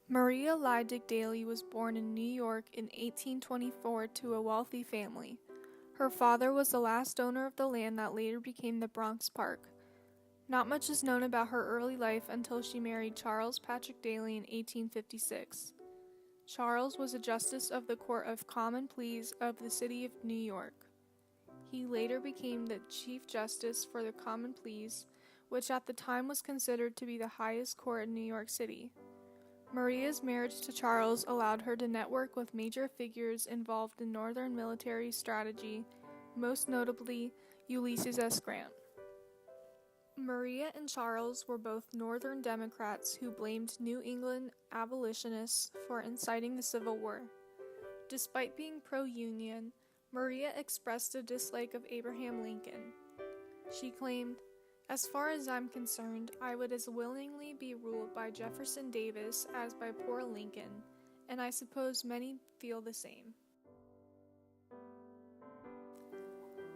Maria Lydig Daly was born in New York in 1824 to a wealthy family. Her father was the last owner of the land that later became the Bronx Park. Not much is known about her early life until she married Charles Patrick Daly in 1856. Charles was a justice of the Court of Common Pleas of the city of New York. He later became the Chief Justice for the Common Pleas, which at the time was considered to be the highest court in New York City. Maria's marriage to Charles allowed her to network with major figures involved in Northern military strategy, most notably Ulysses S. Grant. Maria and Charles were both Northern Democrats who blamed New England abolitionists for inciting the Civil War. Despite being pro-Union, Maria expressed a dislike of Abraham Lincoln. She claimed, "As far as I'm concerned, I would as willingly be ruled by Jefferson Davis as by poor Lincoln, and I suppose many feel the same."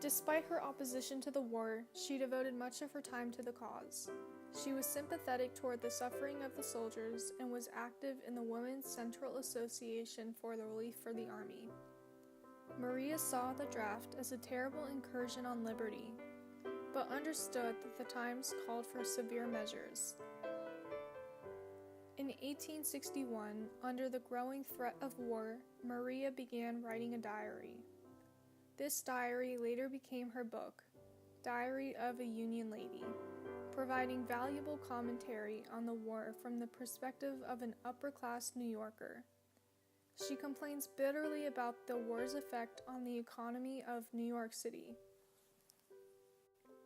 Despite her opposition to the war, she devoted much of her time to the cause. She was sympathetic toward the suffering of the soldiers and was active in the Women's Central Association for the Relief for the Army. Maria saw the draft as a terrible incursion on liberty, but understood that the times called for severe measures. In 1861, under the growing threat of war, Maria began writing a diary. This diary later became her book, Diary of a Union Lady, providing valuable commentary on the war from the perspective of an upper-class New Yorker. She complains bitterly about the war's effect on the economy of New York City.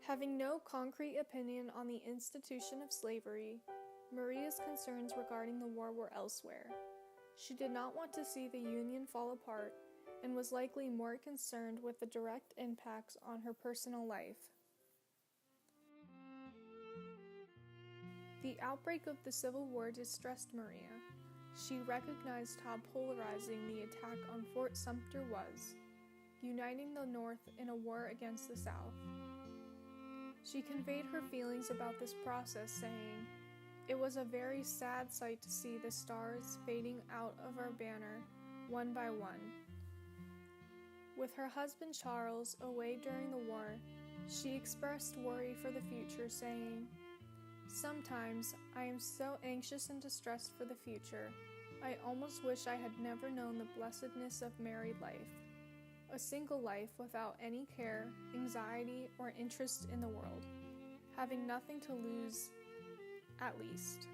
Having no concrete opinion on the institution of slavery, Maria's concerns regarding the war were elsewhere. She did not want to see the Union fall apart and was likely more concerned with the direct impacts on her personal life. The outbreak of the Civil War distressed Maria. She recognized how polarizing the attack on Fort Sumter was, uniting the North in a war against the South. She conveyed her feelings about this process, saying, "It was a very sad sight to see the stars fading out of our banner, one by one." With her husband Charles away during the war, she expressed worry for the future, saying, "Sometimes I am so anxious and distressed for the future. I almost wish I had never known the blessedness of married life, a single life without any care, anxiety, or interest in the world, having nothing to lose, at least."